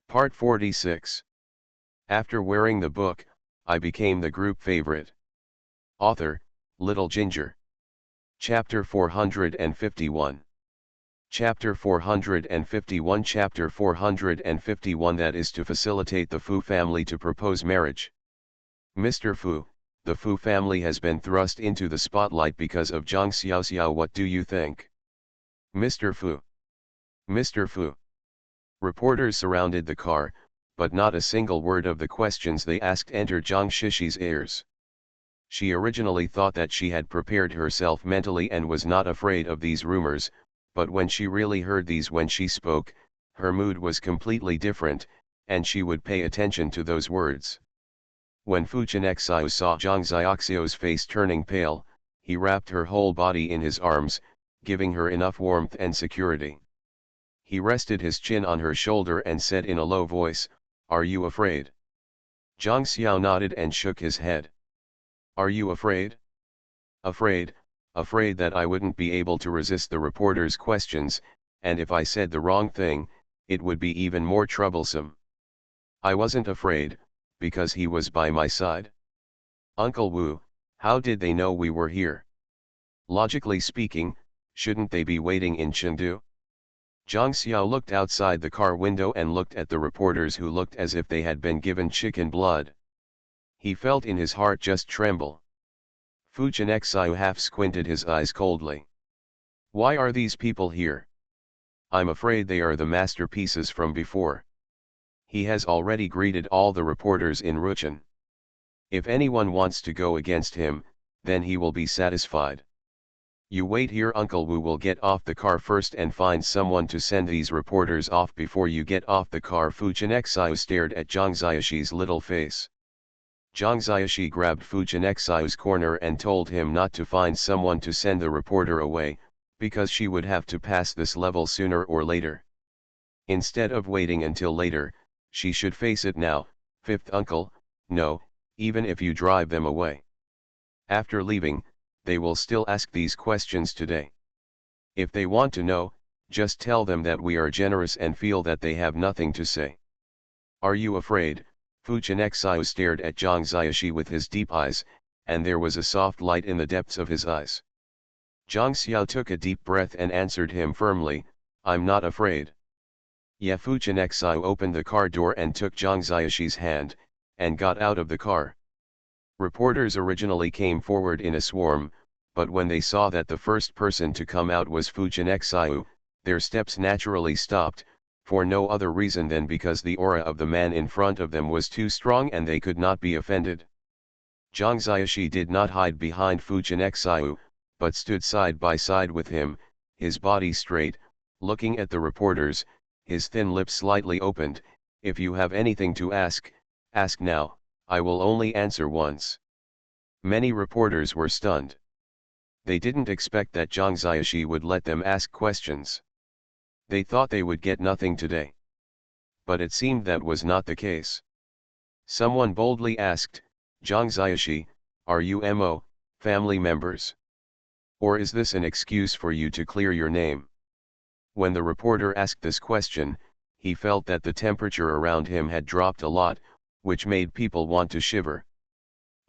Part 46. After wearing the book, I became the group favorite. Author, Little Ginger. Chapter 451. Chapter 451 Chapter 451 That is to facilitate the Fu family to propose marriage. Mr. Fu, the Fu family has been thrust into the spotlight because of Zhang Xiaoxiao. What do you think? Mr. Fu. Mr. Fu. Reporters surrounded the car, but not a single word of the questions they asked entered Zhang Shishi's ears. She originally thought that she had prepared herself mentally and was not afraid of these rumors, but when she really heard these when she spoke, her mood was completely different, and she would pay attention to those words. When Fu Chenxiao saw Zhang Xiaoxiao's face turning pale, he wrapped her whole body in his arms, giving her enough warmth and security. He rested his chin on her shoulder and said in a low voice, "Are you afraid?" Zhang Xiao nodded and shook his head. "Are you afraid?" "Afraid, afraid that I wouldn't be able to resist the reporter's questions, and if I said the wrong thing, it would be even more troublesome. I wasn't afraid, because he was by my side." "Uncle Wu, how did they know we were here? Logically speaking, shouldn't they be waiting in Chengdu?" Zhang Xiao looked outside the car window and looked at the reporters who looked as if they had been given chicken blood. He felt in his heart just tremble. Fu Chenxiao half squinted his eyes coldly. "Why are these people here? I'm afraid they are the masterpieces from before. He has already greeted all the reporters in Ruchin. If anyone wants to go against him, then he will be satisfied. You wait here. Uncle Wu will get off the car first and find someone to send these reporters off before you get off the car." Fu Chenxiao stared at Zhang Xiaoxi's little face. Zhang Xiaoxi grabbed Fu Chenxiao's corner and told him not to find someone to send the reporter away, because she would have to pass this level sooner or later. Instead of waiting until later, she should face it now. "Fifth uncle, no, even if you drive them away. After leaving, they will still ask these questions today. If they want to know, just tell them that we are generous and feel that they have nothing to say." "Are you afraid?" Fu Chenxiao stared at Zhang Xiaoxi with his deep eyes, and there was a soft light in the depths of his eyes. Zhang Xiao took a deep breath and answered him firmly, "I'm not afraid." Fu Chenxiao opened the car door and took Zhang Xiaoxi's hand, and got out of the car. Reporters originally came forward in a swarm, but when they saw that the first person to come out was Fu Chenxiao, their steps naturally stopped, for no other reason than because the aura of the man in front of them was too strong and they could not be offended. Zhang Xiaoxi did not hide behind Fu Chenxiao, but stood side by side with him, his body straight, looking at the reporters, his thin lips slightly opened. "If you have anything to ask, ask now, I will only answer once." Many reporters were stunned. They didn't expect that Zhang Xiaoxi would let them ask questions. They thought they would get nothing today. But it seemed that was not the case. Someone boldly asked, "Zhang Xiaoxi, are you MO, family members? Or is this an excuse for you to clear your name?" When the reporter asked this question, he felt that the temperature around him had dropped a lot, which made people want to shiver.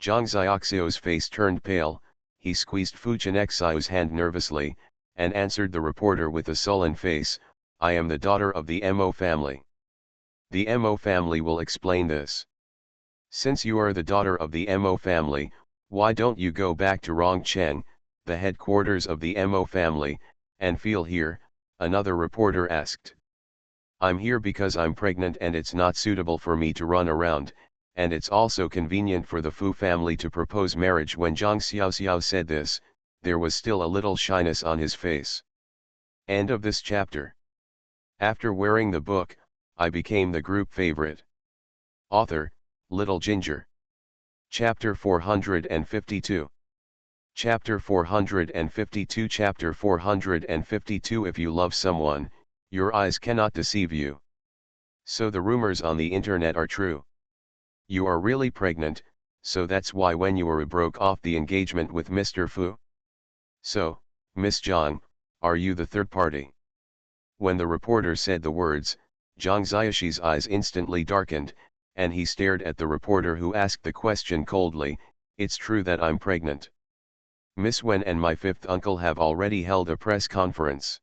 Zhang Xiaoxiao's face turned pale, he squeezed Fu Chenxiao's hand nervously, and answered the reporter with a sullen face, "I am the daughter of the Mo family." "The Mo family will explain this. Since you are the daughter of the Mo family, why don't you go back to Rongcheng, the headquarters of the Mo family, and feel here?" another reporter asked. "I'm here because I'm pregnant and it's not suitable for me to run around, and it's also convenient for the Fu family to propose marriage." When Zhang Xiaoxiao said this, there was still a little shyness on his face. End of this chapter. After wearing the book, I became the group favorite. Author, Little Ginger. Chapter 452. Chapter 452 Chapter 452 If you love someone, your eyes cannot deceive you. So the rumors on the internet are true. You are really pregnant, so that's why when you were broke off the engagement with Mr. Fu. So, Miss Zhang, are you the third party? When the reporter said the words, Zhang Xiaoxi's eyes instantly darkened, and he stared at the reporter who asked the question coldly. It's true that I'm pregnant. Miss Wen and my fifth uncle have already held a press conference.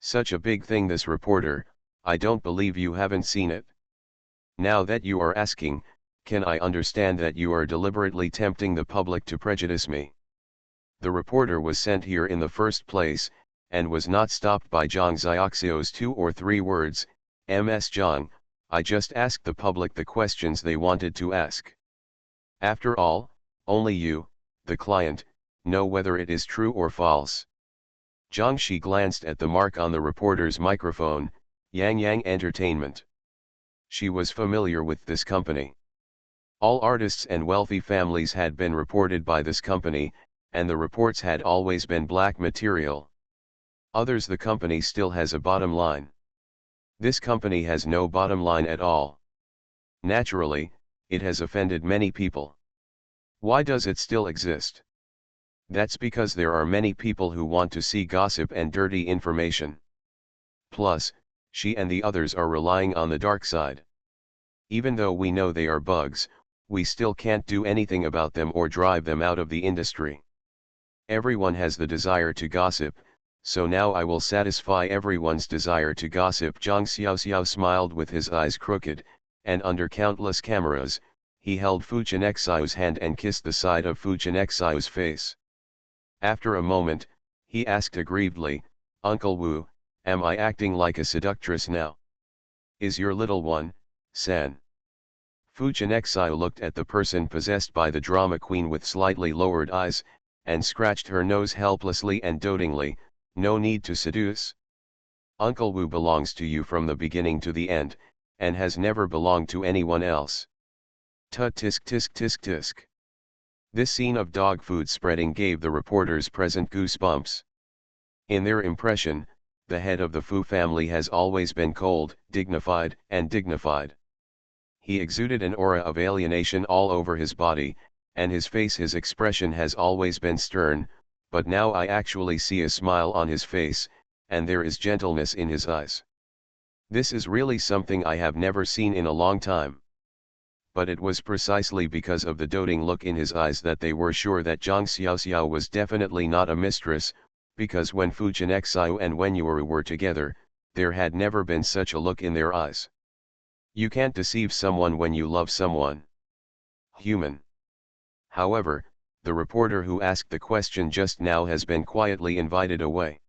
Such a big thing, this reporter, I don't believe you haven't seen it. Now that you are asking, can I understand that you are deliberately tempting the public to prejudice me? The reporter was sent here in the first place, and was not stopped by Zhang Xiaoxi's 2 or 3 words. Ms. Zhang, I just asked the public the questions they wanted to ask. After all, only you, the client, know whether it is true or false. Zhang Shi glanced at the mark on the reporter's microphone, Yang Yang Entertainment. She was familiar with this company. All artists and wealthy families had been reported by this company, and the reports had always been black material. Others, the company still has a bottom line. This company has no bottom line at all. Naturally, it has offended many people. Why does it still exist? That's because there are many people who want to see gossip and dirty information. Plus, she and the others are relying on the dark side. Even though we know they are bugs, we still can't do anything about them or drive them out of the industry. Everyone has the desire to gossip, so now I will satisfy everyone's desire to gossip. Zhang Xiaoxiao smiled with his eyes crooked, and under countless cameras, he held Fu Chenxiao's hand and kissed the side of Fu Chenxiao's face. After a moment, he asked aggrievedly, Uncle Wu, am I acting like a seductress now? Is your little one, San? Fu Chenxiao looked at the person possessed by the drama queen with slightly lowered eyes, and scratched her nose helplessly and dotingly. No need to seduce. Uncle Wu belongs to you from the beginning to the end, and has never belonged to anyone else. Tut tisk tisk tisk tisk. This scene of dog food spreading gave the reporters present goosebumps. In their impression, the head of the Fu family has always been cold, dignified. He exuded an aura of alienation all over his body, and his face, his expression has always been stern, but now I actually see a smile on his face, and there is gentleness in his eyes. This is really something I have never seen in a long time. But it was precisely because of the doting look in his eyes that they were sure that Zhang Xiaoxiao was definitely not a mistress, because when Fu Chenxiao and Wen Yuru were together, there had never been such a look in their eyes. You can't deceive someone when you love someone. Human. However, the reporter who asked the question just now has been quietly invited away.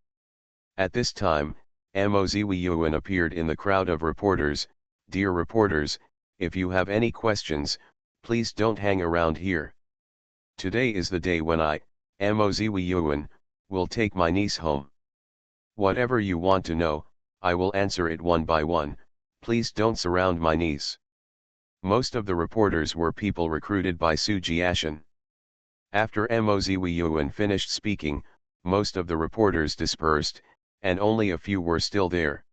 At this time, Mo Ziwiyuan appeared in the crowd of reporters. Dear reporters, if you have any questions, please don't hang around here. Today is the day when I, Mo Ziwiyuan, will take my niece home. Whatever you want to know, I will answer it one by one. Please don't surround my niece. Most of the reporters were people recruited by Su Jiashan. After Mo Ziwiyuan finished speaking, most of the reporters dispersed, and only a few were still there.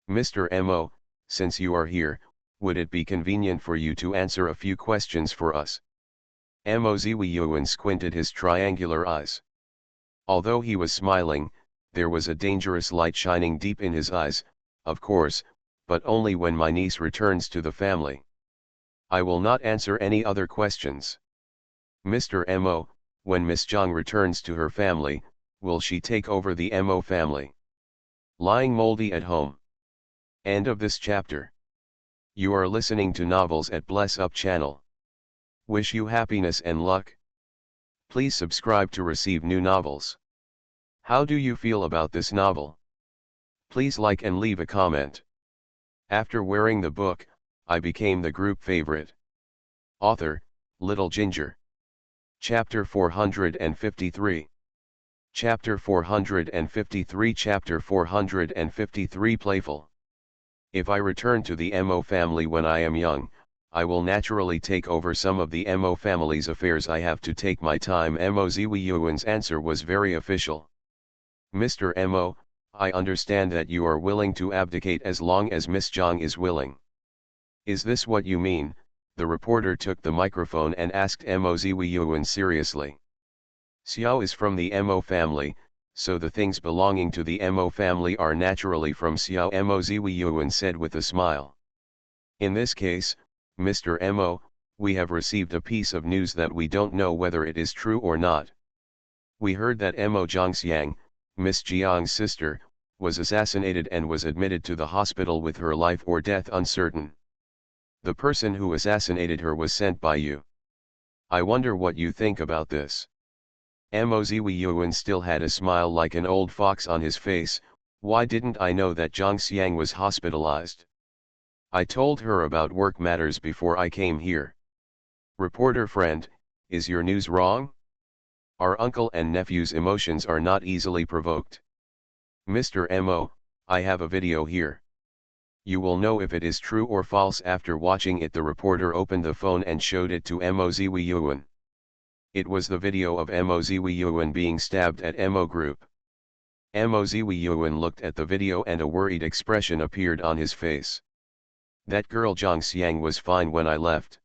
Mr. Mo, since you are here, would it be convenient for you to answer a few questions for us? Mo Ziwiyuan squinted his triangular eyes. Although he was smiling, there was a dangerous light shining deep in his eyes. Of course, but only when my niece returns to the family. I will not answer any other questions. Mr. Mo, when Miss Zhang returns to her family, will she take over the Mo family? Lying moldy at home. End of this chapter. You are listening to Novels at Bless Up channel. Wish you happiness and luck. Please subscribe to receive new novels. How do you feel about this novel? Please like and leave a comment. After wearing the book, I became the group favorite. Author, Little Ginger. Chapter 453. Chapter 453. Chapter 453. Playful. If I return to the Mo family when I am young, I will naturally take over some of the Mo family's affairs. I have to take my time. Mo Ziwiyuan's answer was very official. Mr. Mo, I understand that you are willing to abdicate as long as Miss Zhang is willing. Is this what you mean? The reporter took the microphone and asked Mo Ziwiyuan seriously. Xiao is from the Mo family, so the things belonging to the Mo family are naturally from Xiao Mo Ziwi Yuan said with a smile. In this case, Mr. Mo, we have received a piece of news that we don't know whether it is true or not. We heard that Mo Zhongxiang, Miss Jiang's sister, was assassinated and was admitted to the hospital with her life or death uncertain. The person who assassinated her was sent by you. I wonder what you think about this. Mo Ziwi Yuan still had a smile like an old fox on his face. Why didn't I know that Zhongxiang was hospitalized? I told her about work matters before I came here. Reporter friend, is your news wrong? Our uncle and nephew's emotions are not easily provoked. Mr. Mo, I have a video here. You will know if it is true or false after watching it. The reporter opened the phone and showed it to Mo Ziwi Yuan. It was the video of Mo Ziwi Yuan being stabbed at Mo Group. Mo Ziwi Yuan looked at the video and a worried expression appeared on his face. That girl Zhongxiang was fine when I left.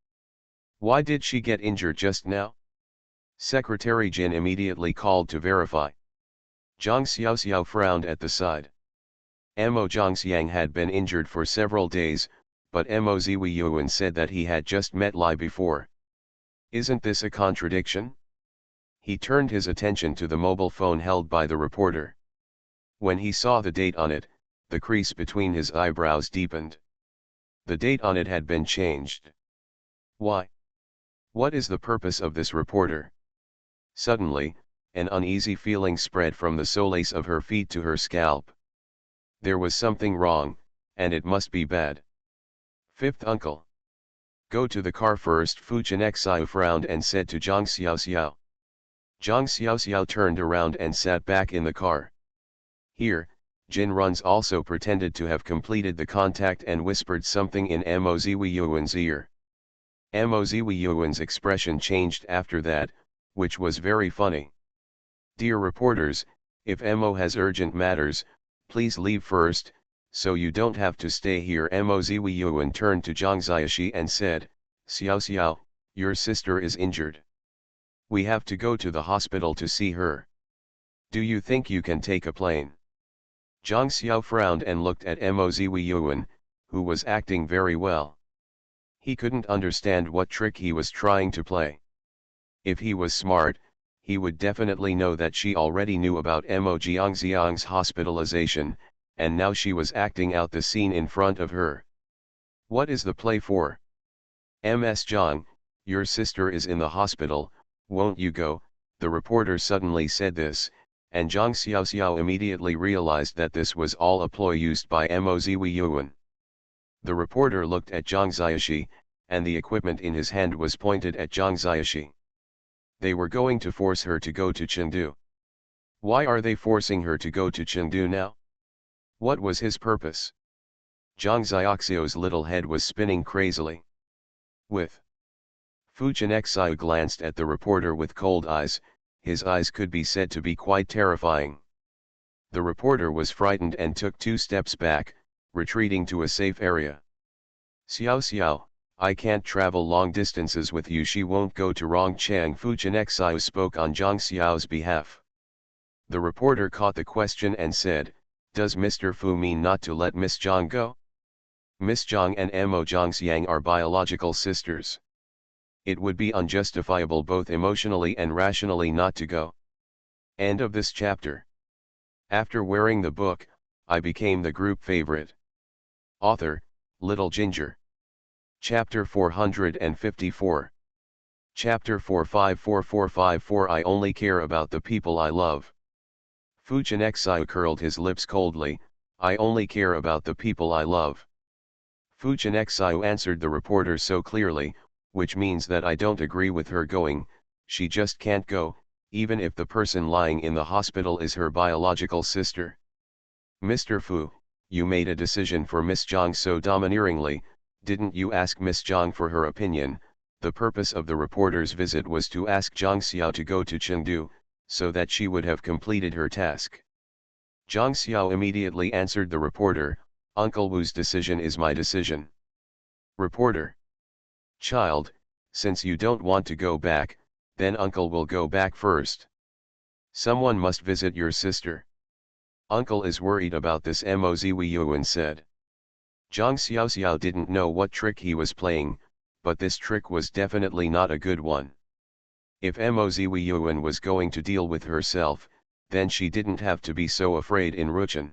Why did she get injured just now? Secretary Jin immediately called to verify. Zhang Xiaoxiao frowned at the side. Mo Zhongxiang had been injured for several days, but Mo Ziwi Yuan said that he had just met Lai before. Isn't this a contradiction? He turned his attention to the mobile phone held by the reporter. When he saw the date on it, the crease between his eyebrows deepened. The date on it had been changed. Why? What is the purpose of this reporter? Suddenly, an uneasy feeling spread from the soles of her feet to her scalp. There was something wrong, and it must be bad. Fifth uncle. Go to the car first. Fu Chenxiao frowned and said to Zhang Xiaoxiao. Zhang Xiaoxiao turned around and sat back in the car. Here, Jin Runs also pretended to have completed the contact and whispered something in Mo Ziwi Yuan's ear. Mo Ziwi Yuan's expression changed after that, which was very funny. Dear reporters, if Mo has urgent matters, please leave first, so you don't have to stay here. Mo Ziwi Yuan turned to Zhang Xiaoxi and said, Xiao Xiao, your sister is injured. We have to go to the hospital to see her. Do you think you can take a plane? Zhang Xiao frowned and looked at Mo Ziwi Yuan, who was acting very well. He couldn't understand what trick he was trying to play. If he was smart, he would definitely know that she already knew about Mo Zhongxiang's hospitalization, and now she was acting out the scene in front of her. What is the play for? Ms. Zhang, your sister is in the hospital, won't you go? The reporter suddenly said this, and Zhang Xiaoxiao immediately realized that this was all a ploy used by Mo Ziwi Yuan. The reporter looked at Zhang Xiaoxi, and the equipment in his hand was pointed at Zhang Xiaoxi. They were going to force her to go to Chengdu. Why are they forcing her to go to Chengdu now? What was his purpose? Zhang Xiaoxiao's little head was spinning crazily. With Fu Chenxiao glanced at the reporter with cold eyes. His eyes could be said to be quite terrifying. The reporter was frightened and took 2 steps back, retreating to a safe area. Xiao Xiao, I can't travel long distances with you. She won't go to Rongchang. Fu Chenxiao spoke on Zhang Xiao's behalf. The reporter caught the question and said, does Mr. Fu mean not to let Miss Zhang go? Miss Zhang and Mo Zhongxiang are biological sisters. It would be unjustifiable both emotionally and rationally not to go. End of this chapter. After wearing the book, I became the group favorite. Author, Little Ginger. Chapter 454. Chapter 454454. I only care about the people I love. Fu Chenxiao curled his lips coldly. I only care about the people I love. Fu Chenxiao answered the reporter so clearly, which means that I don't agree with her going. She just can't go, even if the person lying in the hospital is her biological sister. Mr. Fu, you made a decision for Miss Zhang so domineeringly. Didn't you ask Miss Zhang for her opinion? The purpose of the reporter's visit was to ask Zhang Xiao to go to Chengdu, so that she would have completed her task. Zhang Xiao immediately answered the reporter, Uncle Wu's decision is my decision. Reporter. Child, since you don't want to go back, then Uncle will go back first. Someone must visit your sister. Uncle is worried about this, Mo Yuan said. Zhang Xiaoxiao didn't know what trick he was playing, but this trick was definitely not a good one. If Mo Yuan was going to deal with herself, then she didn't have to be so afraid in Ruchen.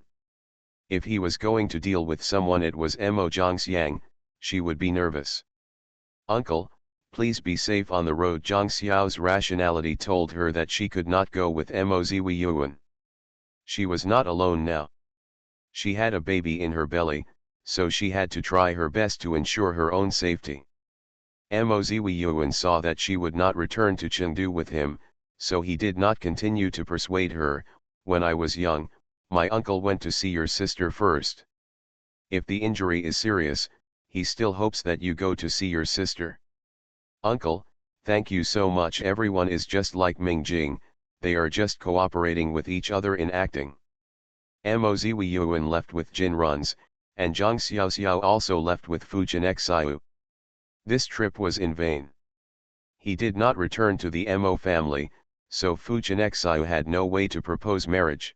If he was going to deal with someone, it was Mo Zhangxiang, she would be nervous. Uncle, please be safe on the road. Zhang Xiao's rationality told her that she could not go with Mo Yuan. She was not alone now. She had a baby in her belly, so she had to try her best to ensure her own safety. Mo Yuan saw that she would not return to Chengdu with him, so he did not continue to persuade her. When I was young, my uncle went to see your sister first. If the injury is serious, he still hopes that you go to see your sister. Uncle, thank you so much. Everyone is just like Mingjing, they are just cooperating with each other in acting. Mo Yuan left with Jin Runs, and Zhang Xiaoxiao also left with Fu Jinexiu. This trip was in vain. He did not return to the Mo family, so Fu Jinexiu had no way to propose marriage.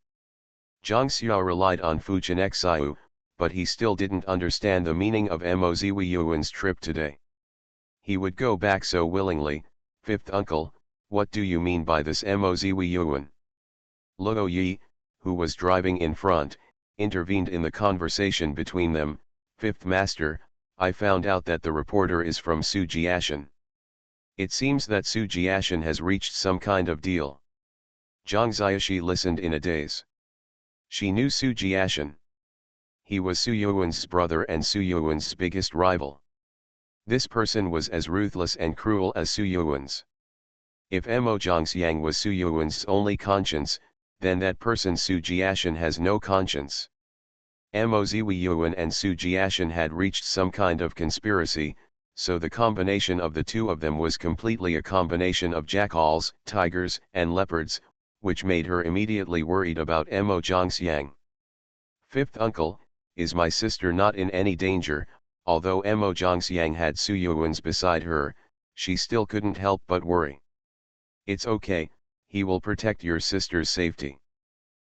Zhang Xiao relied on Fu Jinexiu, but he still didn't understand the meaning of Mo Yuan's trip today. He would go back so willingly. Fifth uncle, what do you mean by this, Mo Yuan? Luo Yi, who was driving in front, intervened in the conversation between them. Fifth master, I found out that the reporter is from Su Jiashan. It seems that Su Jiashan has reached some kind of deal. Zhang Xiaoxi listened in a daze. She knew Su Jiashan. He was Su Yuan's brother and Su Yuan's biggest rival. This person was as ruthless and cruel as Su Yuan's. If Mo Zhangxiang was Su Yuan's only conscience, then that person Su Jiashan has no conscience. Mo Yuan and Su Jiashan had reached some kind of conspiracy, so the combination of the two of them was completely a combination of jackals, tigers, and leopards, which made her immediately worried about Mo Zhangxiang. Fifth uncle, is my sister not in any danger? Although Mo Zhangxiang had Su Yuan's beside her, she still couldn't help but worry. It's okay, he will protect your sister's safety.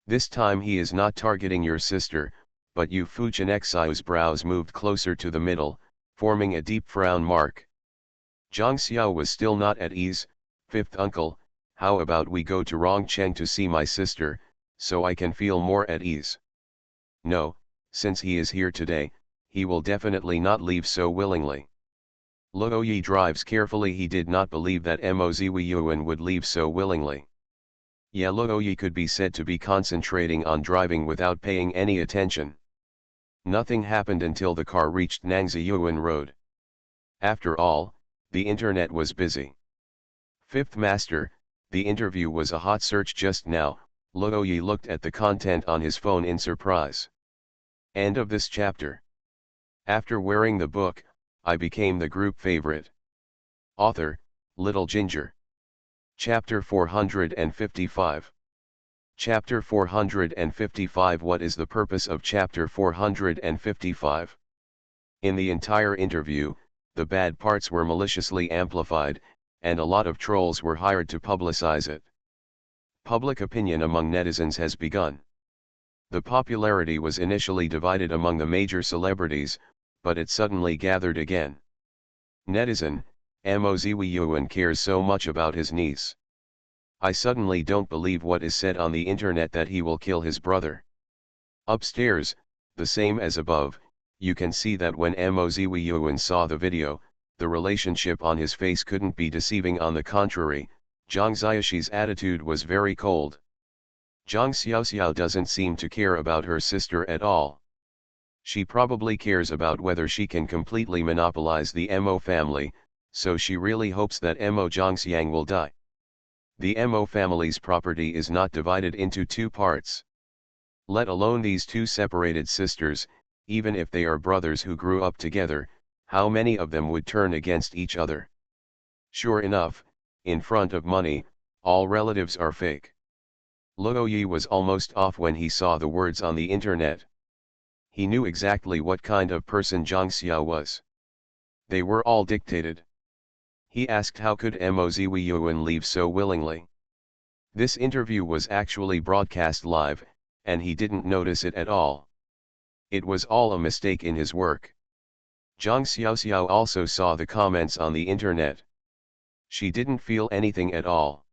This time he is not targeting your sister, but you. Fu Jinexiu's brows moved closer to the middle, forming a deep frown mark. Zhang Xiao was still not at ease. Fifth uncle, how about we go to Rongcheng to see my sister, so I can feel more at ease? No, since he is here today, he will definitely not leave so willingly. Luo Yi drives carefully. He did not believe that Mo Yuan would leave so willingly. Yeah, Luo Yi could be said to be concentrating on driving without paying any attention. Nothing happened until the car reached Nangziyuan Road. After all, the internet was busy. Fifth master, the interview was a hot search just now. Luo Yi looked at the content on his phone in surprise. End of this chapter. After wearing the book, I became the group favorite. Author, Little Ginger. Chapter 455. Chapter 455. What is the purpose of Chapter 455? In the entire interview, the bad parts were maliciously amplified, and a lot of trolls were hired to publicize it. Public opinion among netizens has begun. The popularity was initially divided among the major celebrities, but it suddenly gathered again. Netizen, Mo Yuan cares so much about his niece. I suddenly don't believe what is said on the internet that he will kill his brother. Upstairs, the same as above, you can see that when Mo Yuan saw the video, the relationship on his face couldn't be deceiving. On the contrary, Zhang Xiaoxi's attitude was very cold. Zhang Xiaoxiao doesn't seem to care about her sister at all. She probably cares about whether she can completely monopolize the Mo family, so she really hopes that Mo Zhangxiang will die. The Mo family's property is not divided into two parts. Let alone these two separated sisters, even if they are brothers who grew up together, how many of them would turn against each other? Sure enough, in front of money, all relatives are fake. Luo Yi was almost off when he saw the words on the internet. He knew exactly what kind of person Zhang Xiao was. They were all dictated. He asked how could Mo Yuan leave so willingly. This interview was actually broadcast live, and he didn't notice it at all. It was all a mistake in his work. Zhang Xiaoxiao also saw the comments on the internet. She didn't feel anything at all.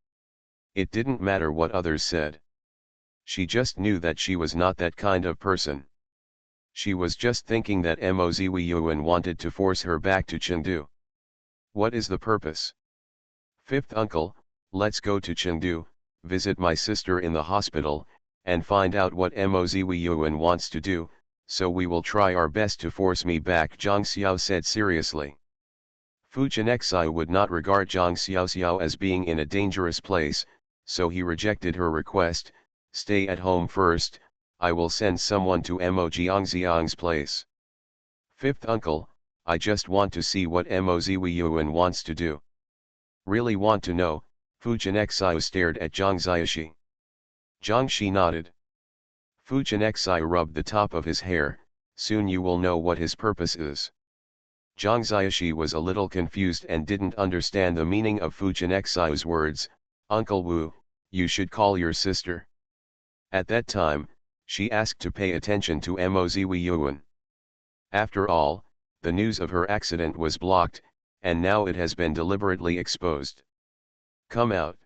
It didn't matter what others said. She just knew that she was not that kind of person. She was just thinking that Mo Ziwiyuan wanted to force her back to Chengdu. What is the purpose? Fifth uncle, let's go to Chengdu, visit my sister in the hospital, and find out what Mo Ziwiyuan wants to do, so we will try our best to force me back, Zhang Xiao said seriously. Fu Chenexai would not regard Zhang Xiaoxiao as being in a dangerous place, so he rejected her request. Stay at home first, I will send someone to Mo Jiangxiang's place. Fifth uncle, I just want to see what Mo Ziwiyuan wants to do. Really want to know, Fu Chenexai stared at Zhang Xiaoxi. Zhang Shi nodded. Fu Chenexai rubbed the top of his hair, soon you will know what his purpose is. Zhang Xiaoxi was a little confused and didn't understand the meaning of Fu Chenexai's words. Uncle Wu, you should call your sister. At that time, she asked to pay attention to Mo Ziwiyuan. After all, the news of her accident was blocked, and now it has been deliberately exposed. Come out.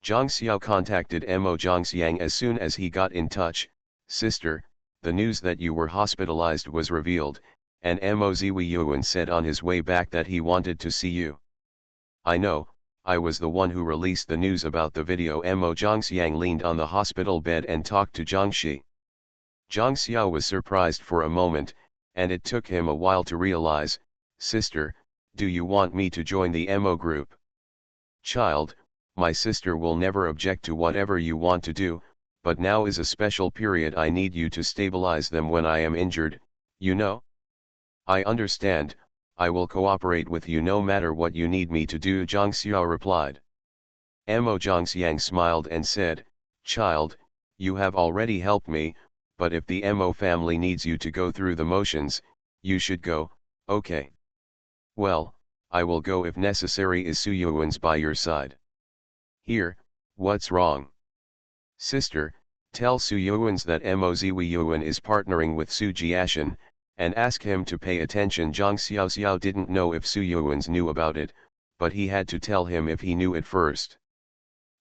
Zhang Xiao contacted Mo Zhangxiang as soon as he got in touch. Sister, the news that you were hospitalized was revealed, and Mo Ziwiyuan said on his way back that he wanted to see you. I know, I was the one who released the news about the video. Mo Zhangxiang leaned on the hospital bed and talked to Zhang Shi. Zhang Xiao was surprised for a moment, and it took him a while to realize, Sister, do you want me to join the Mo group? Child, my sister will never object to whatever you want to do, but now is a special period. I need you to stabilize them when I am injured, you know? I understand, I will cooperate with you no matter what you need me to do, Zhang Xiao replied. Mo Zhangxiang smiled and said, Child, you have already helped me, but if the Mo family needs you to go through the motions, you should go, okay. Well, I will go if necessary. Is Su Yuan's by your side? Here, what's wrong? Sister, tell Su Yuan's that Mo Ziwiyuan is partnering with Su Jiashan, and ask him to pay attention. Zhang Xiaoxiao didn't know if Su Yuan's knew about it, but he had to tell him if he knew it first.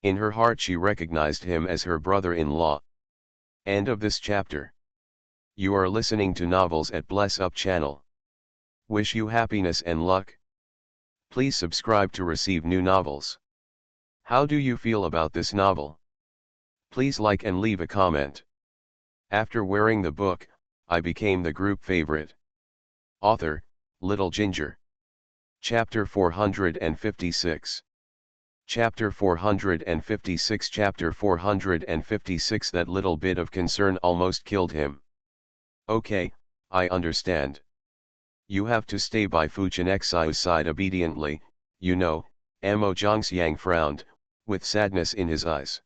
In her heart she recognized him as her brother-in-law. End of this chapter. You are listening to Novels at Bless Up channel. Wish you happiness and luck. Please subscribe to receive new novels. How do you feel about this novel? Please like and leave a comment. After wearing the book, I became the group favorite. Author, Little Ginger. Chapter 456. Chapter 456. Chapter 456. That little bit of concern almost killed him. Okay, I understand. You have to stay by Fu Chenexai's side obediently, you know. Mo Zhangxiang frowned, with sadness in his eyes.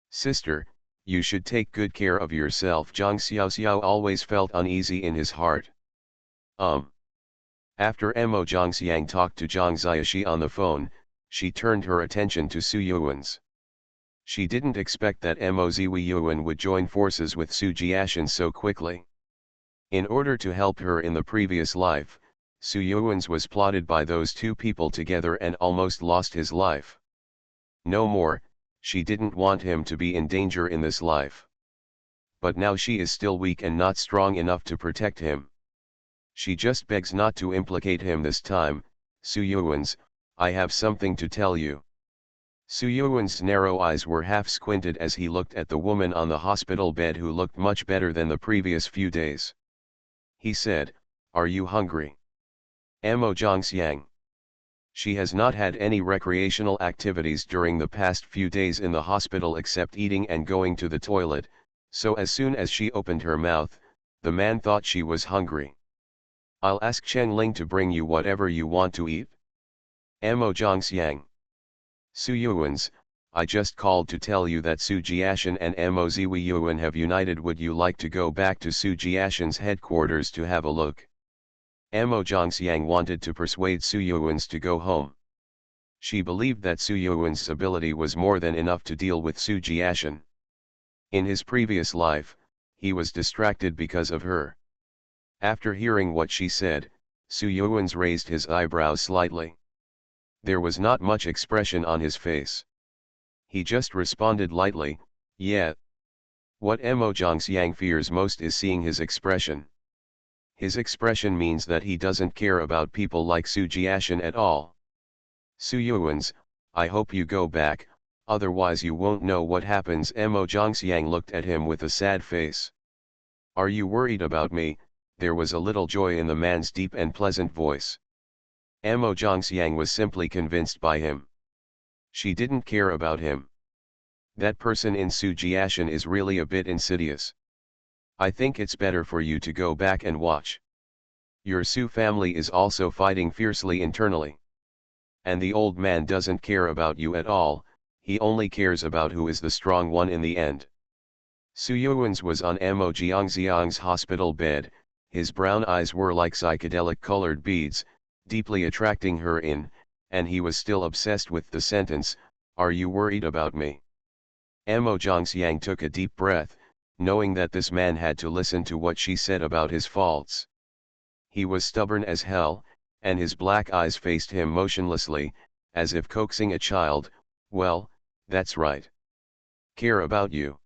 Sister, you should take good care of yourself. Zhang Xiaoxiao always felt uneasy in his heart. After Mo Zhangxiang talked to Zhang Xiaoxi on the phone, she turned her attention to Su Yuan's. She didn't expect that Mo Ziwiyuan would join forces with Su Jiashan so quickly. In order to help her in the previous life, Su Yuan's was plotted by those two people together and almost lost his life. No more, she didn't want him to be in danger in this life. But now she is still weak and not strong enough to protect him. She just begs not to implicate him this time. Su Yuan's, I have something to tell you. Su Yuan's narrow eyes were half squinted as he looked at the woman on the hospital bed who looked much better than the previous few days. He said, Are you hungry? Mo Zhangxiang. She has not had any recreational activities during the past few days in the hospital except eating and going to the toilet, so as soon as she opened her mouth, the man thought she was hungry. I'll ask Cheng Ling to bring you whatever you want to eat. Mo Zhangxiang. Su Yuan's, I just called to tell you that Su Jiashan and Mo Ziwiyuan have united. Would you like to go back to Su Jiashan's headquarters to have a look? Mo Zhangxiang wanted to persuade Su Yuan's to go home. She believed that Su Yuan's ability was more than enough to deal with Su Jiashan. In his previous life, he was distracted because of her. After hearing what she said, Su Yuan's raised his eyebrows slightly. There was not much expression on his face. He just responded lightly, "Yeah." What Mo Zhangxiang fears most is seeing his expression. His expression means that he doesn't care about people like Su Jiashan at all. "Su Yuan's, I hope you go back, otherwise you won't know what happens." Mo Zhangxiang looked at him with a sad face. "Are you worried about me?" There was a little joy in the man's deep and pleasant voice. Mo Zhangxiang was simply convinced by him. She didn't care about him. That person in Su Jiashan is really a bit insidious. I think it's better for you to go back and watch. Your Su family is also fighting fiercely internally. And the old man doesn't care about you at all, he only cares about who is the strong one in the end. Su Yuan's was on Mo Jiangxiang's hospital bed, his brown eyes were like psychedelic colored beads, deeply attracting her in, and he was still obsessed with the sentence, "Are you worried about me?" Mo Zhangxiang took a deep breath, knowing that this man had to listen to what she said about his faults. He was stubborn as hell, and his black eyes faced him motionlessly, as if coaxing a child. "Well, that's right. Care about you."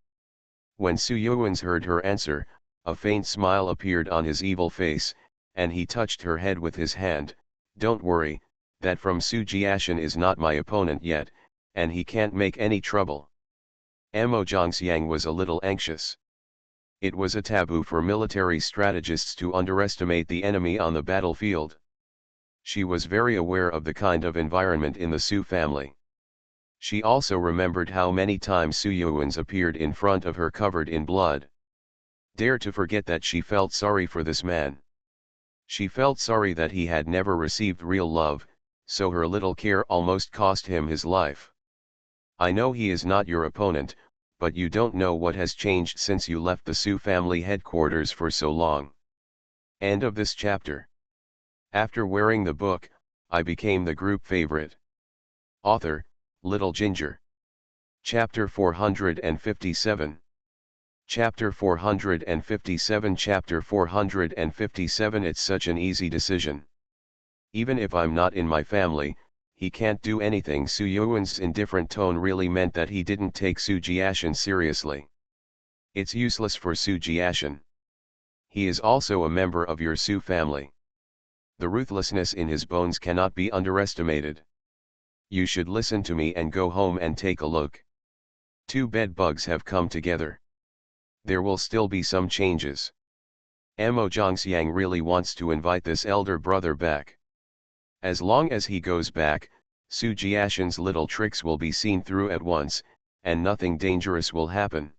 When Su Yuan's heard her answer, a faint smile appeared on his evil face, and he touched her head with his hand. "Don't worry, that from Su Jiashan is not my opponent yet, and he can't make any trouble." Mo Zhangxiang was a little anxious. It was a taboo for military strategists to underestimate the enemy on the battlefield. She was very aware of the kind of environment in the Su family. She also remembered how many times Su Yuan's appeared in front of her covered in blood. Dare to forget that she felt sorry for this man. She felt sorry that he had never received real love, so her little care almost cost him his life. "I know he is not your opponent, but you don't know what has changed since you left the Su family headquarters for so long." End of this chapter. After wearing the book, I became the group favorite. Author, Little Ginger. Chapter 457. Chapter 457. Chapter 457. It's such an easy decision. Even if I'm not in my family, he can't do anything. Su Yuan's indifferent tone really meant that he didn't take Su Jiashan seriously. "It's useless for Su Jiashan. He is also a member of your Su family. The ruthlessness in his bones cannot be underestimated. You should listen to me and go home and take a look. Two bed bugs have come together. There will still be some changes. Mo Zhangxiang really wants to invite this elder brother back. As long as he goes back, Su Jiashan's little tricks will be seen through at once, and nothing dangerous will happen."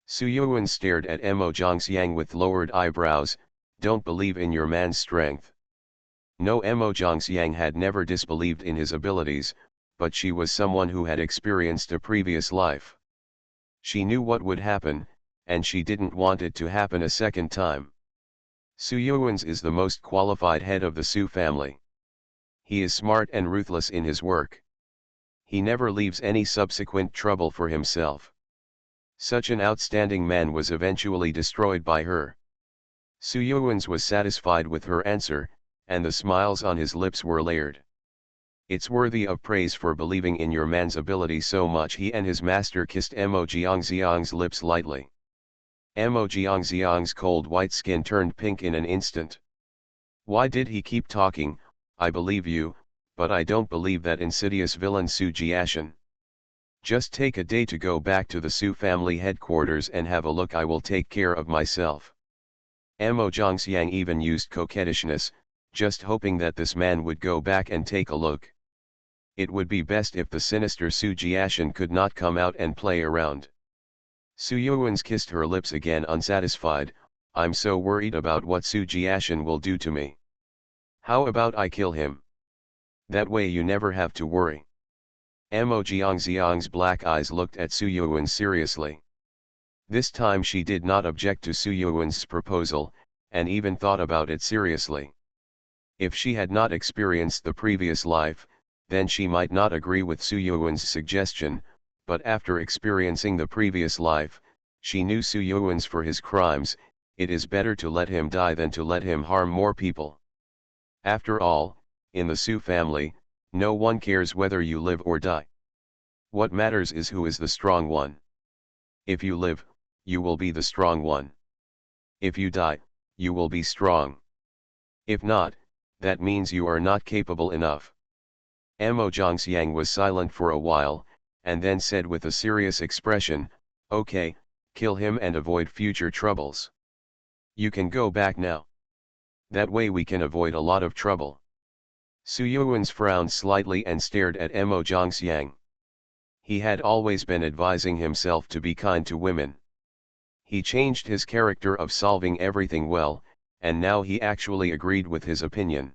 Su Yuan stared at Mo Zhangxiang with lowered eyebrows. "Don't believe in your man's strength." No, Mo Zhangxiang had never disbelieved in his abilities, but she was someone who had experienced a previous life. She knew what would happen, and she didn't want it to happen a second time. Su Yuan's is the most qualified head of the Su family. He is smart and ruthless in his work. He never leaves any subsequent trouble for himself. Such an outstanding man was eventually destroyed by her. Su Yuan's was satisfied with her answer, and the smiles on his lips were layered. "It's worthy of praise for believing in your man's ability so much." He and his master kissed Mo Jiangxiang's lips lightly. Mo Jiangxiang's cold white skin turned pink in an instant. Why did he keep talking? "I believe you, but I don't believe that insidious villain Su Jiashan. Just take a day to go back to the Su family headquarters and have a look. I will take care of myself." Mo Zhangxiang even used coquettishness, just hoping that this man would go back and take a look. It would be best if the sinister Su Jiashan could not come out and play around. Su Yuan's kissed her lips again, unsatisfied. "I'm so worried about what Su Jiashan will do to me. How about I kill him? That way you never have to worry." Mo Jiangxiang's black eyes looked at Su Yuan seriously. This time she did not object to Su Yuan's proposal, and even thought about it seriously. If she had not experienced the previous life, then she might not agree with Su Yuan's suggestion, but after experiencing the previous life, she knew Su Yuan's for his crimes. It is better to let him die than to let him harm more people. After all, in the Su family, no one cares whether you live or die. What matters is who is the strong one. If you live, you will be the strong one. If you die, you will be strong. If not, that means you are not capable enough. Mo Zhangxiang was silent for a while, and then said with a serious expression, "Okay, kill him and avoid future troubles. You can go back now. That way we can avoid a lot of trouble." Su Yuan's frowned slightly and stared at Mo Zhangxiang. He had always been advising himself to be kind to women. He changed his character of solving everything well, and now he actually agreed with his opinion.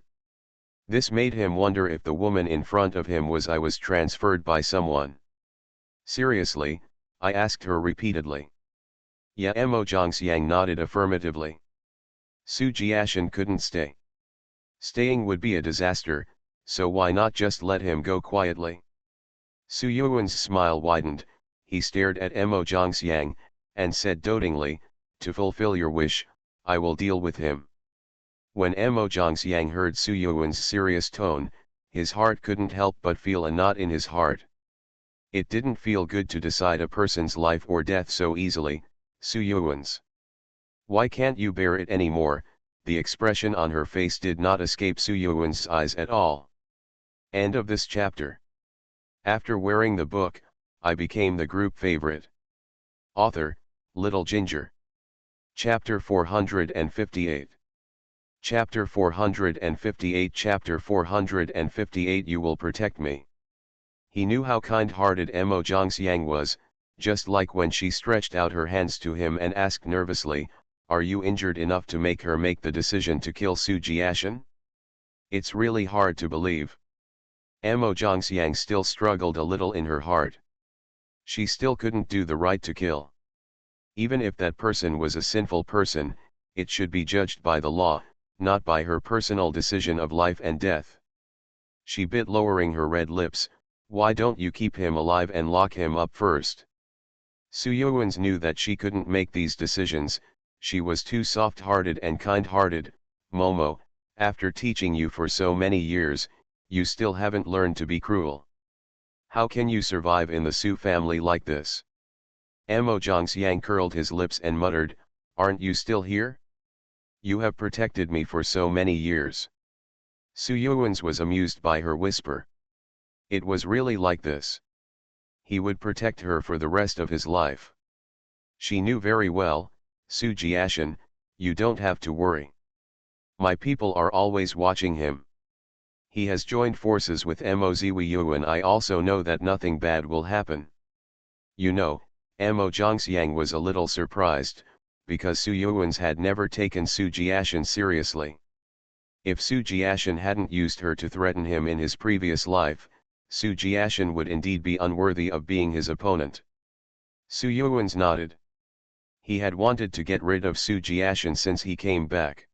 This made him wonder if the woman in front of him was transferred by someone. "Seriously?" I asked her repeatedly. Yeah, Mo Zhangxiang nodded affirmatively. Su Jiashan couldn't stay. Staying would be a disaster, so why not just let him go quietly? Su Yuan's smile widened, he stared at Mo Zhangxiang, and said dotingly, "To fulfill your wish, I will deal with him." When Mo Zhangxiang heard Su Yuan's serious tone, his heart couldn't help but feel a knot in his heart. It didn't feel good to decide a person's life or death so easily. Su Yuan's. "Why can't you bear it anymore?" The expression on her face did not escape Su Yuan's eyes at all. End of this chapter. After wearing the book, I became the group favorite. Author, Little Ginger. Chapter 458. Chapter 458. Chapter 458. You will protect me. He knew how kind-hearted Mo Zhangxiang was, just like when she stretched out her hands to him and asked nervously, "Are you injured enough to make her make the decision to kill Su Jiashan?" It's really hard to believe. Mo Zhangxiang still struggled a little in her heart. She still couldn't do the right to kill. Even if that person was a sinful person, it should be judged by the law, not by her personal decision of life and death. She bit, lowering her red lips. "Why don't you keep him alive and lock him up first?" Su Yuan's knew that she couldn't make these decisions. She was too soft-hearted and kind-hearted. "Momo, after teaching you for so many years, you still haven't learned to be cruel. How can you survive in the Su family like this?" Mo Zhangxiang curled his lips and muttered, "Aren't you still here? You have protected me for so many years." Su Yuan's was amused by her whisper. It was really like this. He would protect her for the rest of his life. She knew very well, "Su Jiashan, you don't have to worry. My people are always watching him. He has joined forces with Mo Zhuiyuan. I also know that nothing bad will happen." You know, Mo Zhangxiang was a little surprised, because Su Yuan's had never taken Su Jiashan seriously. If Su Jiashan hadn't used her to threaten him in his previous life, Su Jiashan would indeed be unworthy of being his opponent. Su Yuan's nodded. He had wanted to get rid of Su Jiashan since he came back.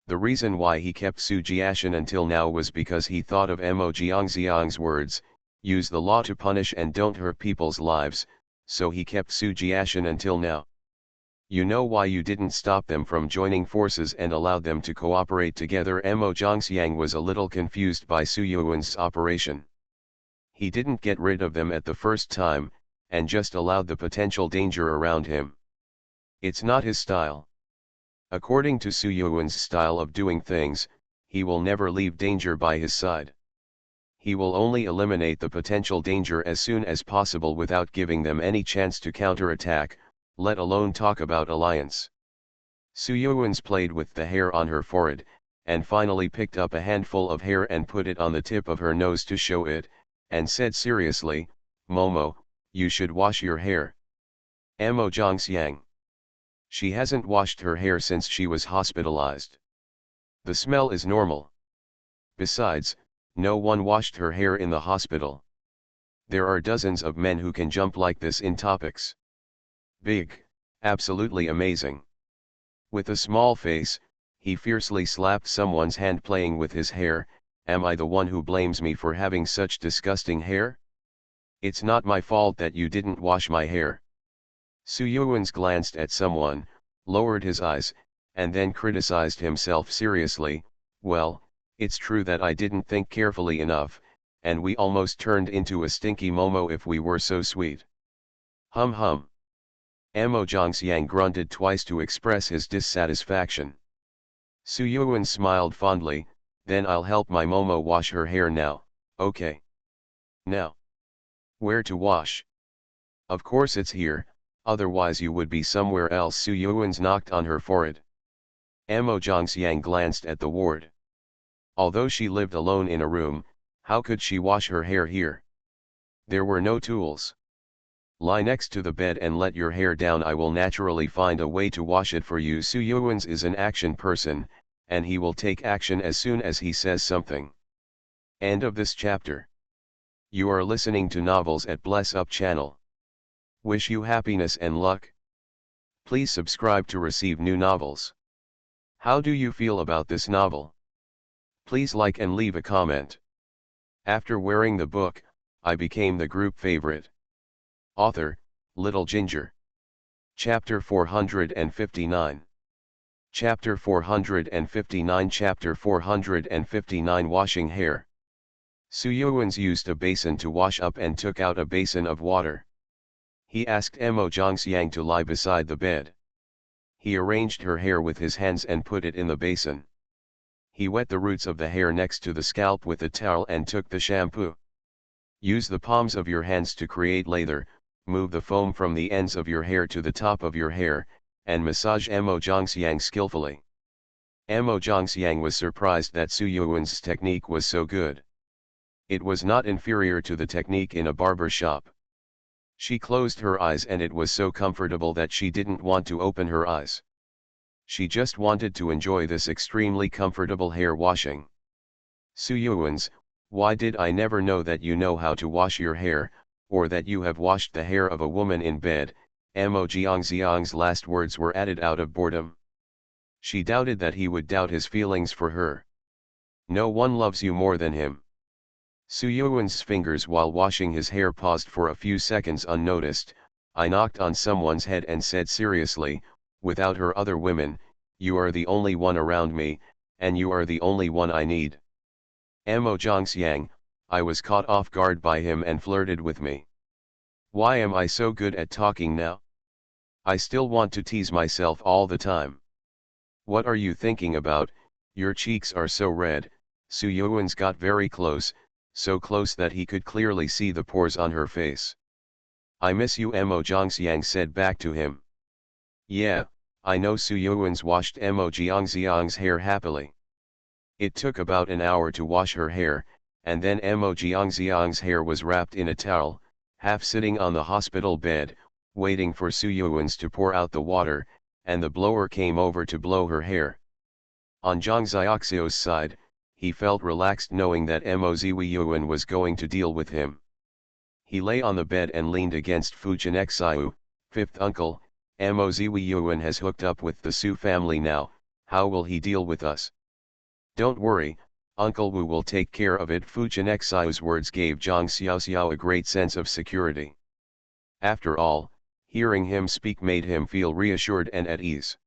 The reason why he kept Su Jiashan until now was because he thought of Mo Zhangxiang's words, "Use the law to punish and don't hurt people's lives," so he kept Su Jiashan until now. "You know why you didn't stop them from joining forces and allowed them to cooperate together?" Mo Zhangxiang was a little confused by Su Yuan's operation. He didn't get rid of them at the first time, and just allowed the potential danger around him. It's not his style. According to Su Yuan's style of doing things, he will never leave danger by his side. He will only eliminate the potential danger as soon as possible without giving them any chance to counterattack, let alone talk about alliance. Su Yuan's played with the hair on her forehead, and finally picked up a handful of hair and put it on the tip of her nose to show it, and said seriously, "Momo, you should wash your hair." Mo Zhangxiang. She hasn't washed her hair since she was hospitalized. The smell is normal. Besides, no one washed her hair in the hospital. There are dozens of men who can jump like this in topics. Big, absolutely amazing. With a small face, he fiercely slapped someone's hand playing with his hair, am I the one who blames me for having such disgusting hair? It's not my fault that you didn't wash my hair. Suyuans glanced at someone, lowered his eyes, and then criticized himself seriously. Well, it's true that I didn't think carefully enough, and we almost turned into a stinky Momo if we were so sweet. Hum hum. Amo Zhangxiang grunted twice to express his dissatisfaction. Suyuan smiled fondly, then I'll help my Momo wash her hair now, okay? Now. Where to wash? Of course it's here, otherwise you would be somewhere else. Suyuan's knocked on her forehead. Amo Zhangxiang glanced at the ward. Although she lived alone in a room, how could she wash her hair here? There were no tools. Lie next to the bed and let your hair down. I will naturally find a way to wash it for you. Suyuans is an action person, and he will take action as soon as he says something. End of this chapter. You are listening to Novels at Bless Up channel. Wish you happiness and luck. Please subscribe to receive new novels. How do you feel about this novel? Please like and leave a comment. After wearing the book, I became the group favorite. Author, Little Ginger. Chapter 459. Chapter 459. Chapter 459. Washing hair. Suyuans used a basin to wash up and took out a basin of water. He asked Amo Zhangxiang to lie beside the bed. He arranged her hair with his hands and put it in the basin. He wet the roots of the hair next to the scalp with a towel and took the shampoo. Use the palms of your hands to create lather, move the foam from the ends of your hair to the top of your hair, and massage Amo Zhangxiang skillfully. Amo Zhangxiang was surprised that Suyuan's technique was so good. It was not inferior to the technique in a barber shop. She closed her eyes and it was so comfortable that she didn't want to open her eyes. She just wanted to enjoy this extremely comfortable hair washing. Suyuans, why did I never know that you know how to wash your hair, or that you have washed the hair of a woman in bed? Amo Zhangxiang's last words were added out of boredom. She doubted that he would doubt his feelings for her. No one loves you more than him. Suyuan's fingers while washing his hair paused for a few seconds unnoticed. I knocked on someone's head and said seriously, without her other women, you are the only one around me, and you are the only one I need. Amo Zhangxiang, I was caught off guard by him and flirted with me. Why am I so good at talking now? I still want to tease myself all the time. What are you thinking about? Your cheeks are so red. Suyuan's got very close, so close that he could clearly see the pores on her face. I miss you, Amo Zhangxiang said back to him. Yeah, I know. Suyuan's washed Amo Zhangxiang's hair happily. It took about an hour to wash her hair, and then Amo Zhangxiang's hair was wrapped in a towel, half sitting on the hospital bed, waiting for Suyuan's to pour out the water, and the blower came over to blow her hair. On Zhang Xiaoxiu's side, he felt relaxed knowing that Mo Ziyuan was going to deal with him. He lay on the bed and leaned against Fu Jinexiu, fifth uncle. Mo Ziyuan has hooked up with the Su family now, how will he deal with us? Don't worry, Uncle Wu will take care of it. Fu Jinexiu's words gave Zhang Xiaoxiao a great sense of security. After all, hearing him speak made him feel reassured and at ease.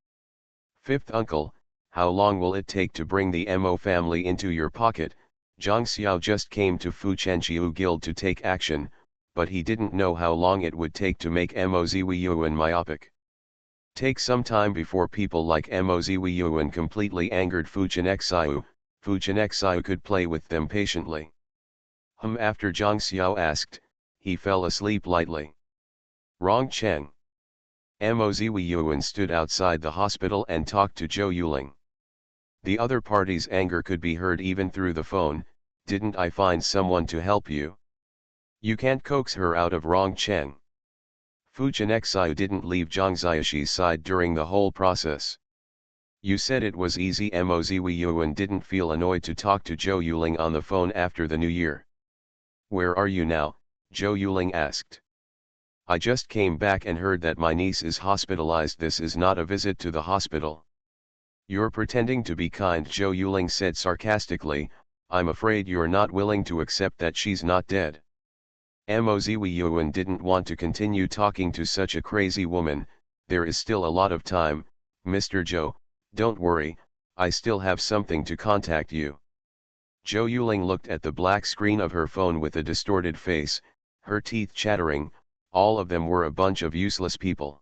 Fifth uncle, how long will it take to bring the Mo family into your pocket? Zhang Xiao just came to Fu Chenqiu Guild to take action, but he didn't know how long it would take to make Mo Ziyuan myopic. Take some time before people like Mo Ziyuan completely angered Fu Jinexiu. Fu Jinexiu could play with them patiently. After Zhang Xiao asked, he fell asleep lightly. Rong Cheng. Mo Ziyuan stood outside the hospital and talked to Zhou Yuling. The other party's anger could be heard even through the phone. Didn't I find someone to help you? You can't coax her out of Rong Cheng. Fu Jinexiu didn't leave Zhang Xiaoxi's side during the whole process. You said it was easy. Mo Ziyuan didn't feel annoyed to talk to Zhou Yuling on the phone after the new year. Where are you now? Zhou Yuling asked. I just came back and heard that my niece is hospitalized. This is not a visit to the hospital. You're pretending to be kind, Zhou Yuling said sarcastically. I'm afraid you're not willing to accept that she's not dead. Mozwi Yuan didn't want to continue talking to such a crazy woman. There is still a lot of time, Mr. Zhou, don't worry, I still have something to contact you. Zhou Yuling looked at the black screen of her phone with a distorted face, her teeth chattering. All of them were a bunch of useless people.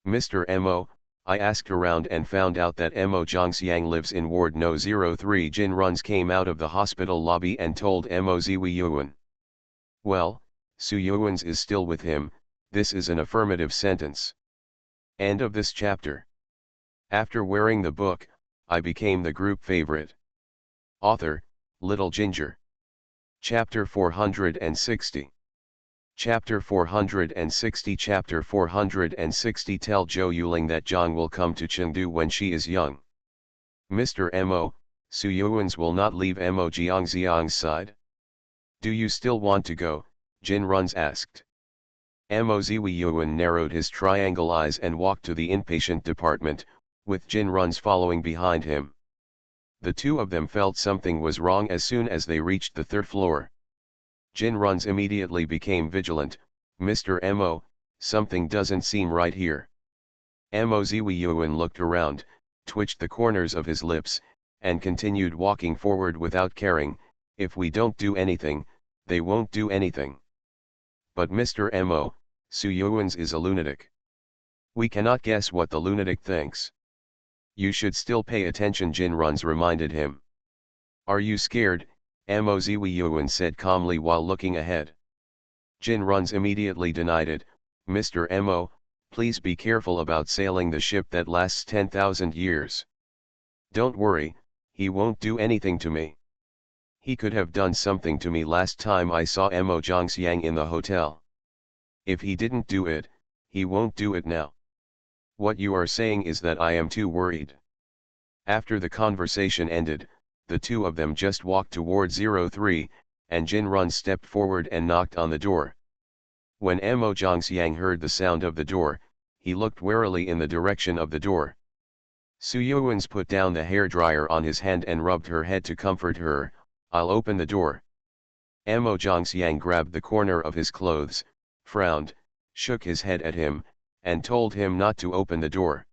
Mr. Mo, I asked around and found out that Mo Zhongxiang lives in Ward No. 03. Jin Runs came out of the hospital lobby and told Mozwi Yuan. Well, Su Yuan's is still with him. This is an affirmative sentence. End of this chapter. After wearing the book, I became the group favorite. Author, Little Ginger. Chapter 460. Chapter 460. Chapter 460. Tell Zhou Yuling that Zhang will come to Chengdu when she is young. Mr. Mo, Su Yuan's will not leave Mo Jiangxiang's side. Do you still want to go? Jin Runs asked. Mozwi Yuan narrowed his triangle eyes and walked to the inpatient department, with Jin Runs following behind him. The two of them felt something was wrong as soon as they reached the third floor. Jin Runs immediately became vigilant. Mr. Mo, something doesn't seem right here. Mozwi Yuan looked around, twitched the corners of his lips, and continued walking forward without caring. If we don't do anything, they won't do anything. But Mr. Mo, Su Yuan's is a lunatic. We cannot guess what the lunatic thinks. You should still pay attention, Jin Runs reminded him. Are you scared? Mozwi Yuan said calmly while looking ahead. Jin Runs immediately denied it. Mr. Mo, please be careful about sailing the ship that lasts 10,000 years. Don't worry, he won't do anything to me. He could have done something to me last time I saw Mo Zhongxiang in the hotel. If he didn't do it, he won't do it now. What you are saying is that I am too worried. After the conversation ended, the two of them just walked toward 03, and Jin Run stepped forward and knocked on the door. When Mo Zhongxiang heard the sound of the door, he looked warily in the direction of the door. Su Yuan's put down the hairdryer on his hand and rubbed her head to comfort her. I'll open the door. Mo Zhongxiang grabbed the corner of his clothes, frowned, shook his head at him, and told him not to open the door.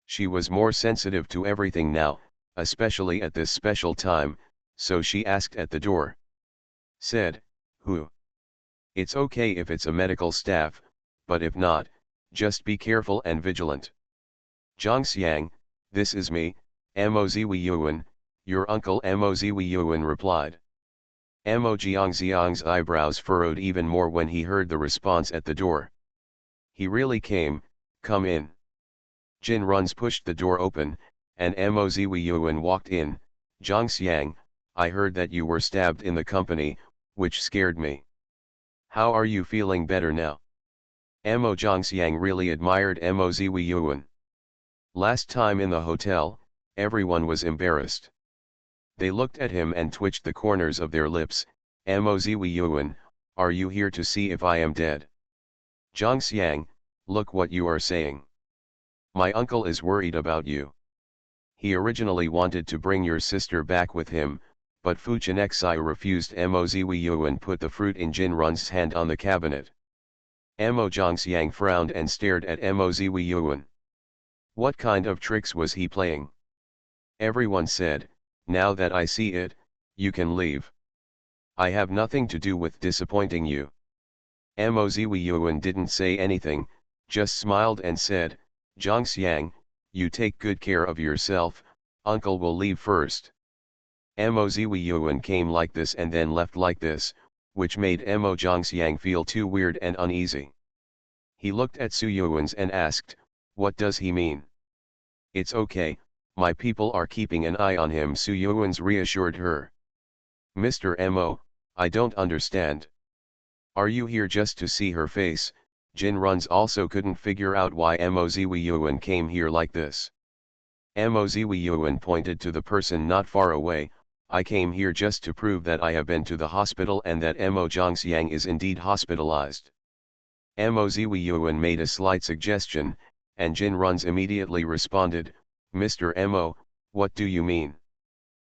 She was more sensitive to everything now, especially at this special time, so she asked at the door. Said, who? It's okay if it's a medical staff, but if not, just be careful and vigilant. Zhongxiang, this is me, Mozwi Yuan, your uncle. Mozwi Yuan replied. Mo Jiangxiang's eyebrows furrowed even more when he heard the response at the door. He really came. Come in. Jin Runs pushed the door open, and Mozwi Yuan walked in. Zhongxiang, I heard that you were stabbed in the company, which scared me. How are you feeling better now? Mo Zhongxiang really admired Mozwi Yuan. Last time in the hotel, everyone was embarrassed. They looked at him and twitched the corners of their lips. Mozwi Yuan, are you here to see if I am dead? Zhongxiang, look what you are saying. My uncle is worried about you. He originally wanted to bring your sister back with him, but Fu Chenexai refused. Mozwi Yuan put the fruit in Jin Run's hand on the cabinet. Mo Zhongxiang frowned and stared at Mozwi Yuan. What kind of tricks was he playing? Everyone said, now that I see it, you can leave. I have nothing to do with disappointing you. Mozwi Yuan didn't say anything, just smiled and said, Zhongxiang, you take good care of yourself, uncle will leave first. Mozwi Yuan came like this and then left like this, which made Mo Zhongxiang feel too weird and uneasy. He looked at Su Yuan's and asked, what does he mean? It's okay, my people are keeping an eye on him. Su Yuan's reassured her. Mr. Mo, I don't understand. Are you here just to see her face? Jin Runs also couldn't figure out why Mozwi Yuan came here like this. Mozwi Yuan pointed to the person not far away. I came here just to prove that I have been to the hospital and that Mo Zhongxiang is indeed hospitalized. Mozwi Yuan made a slight suggestion, and Jin Runs immediately responded, Mr. Mo, what do you mean?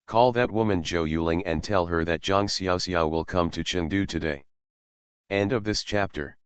Call that woman Zhou Yuling and tell her that Zhang Xiaoxiao will come to Chengdu today. End of this chapter.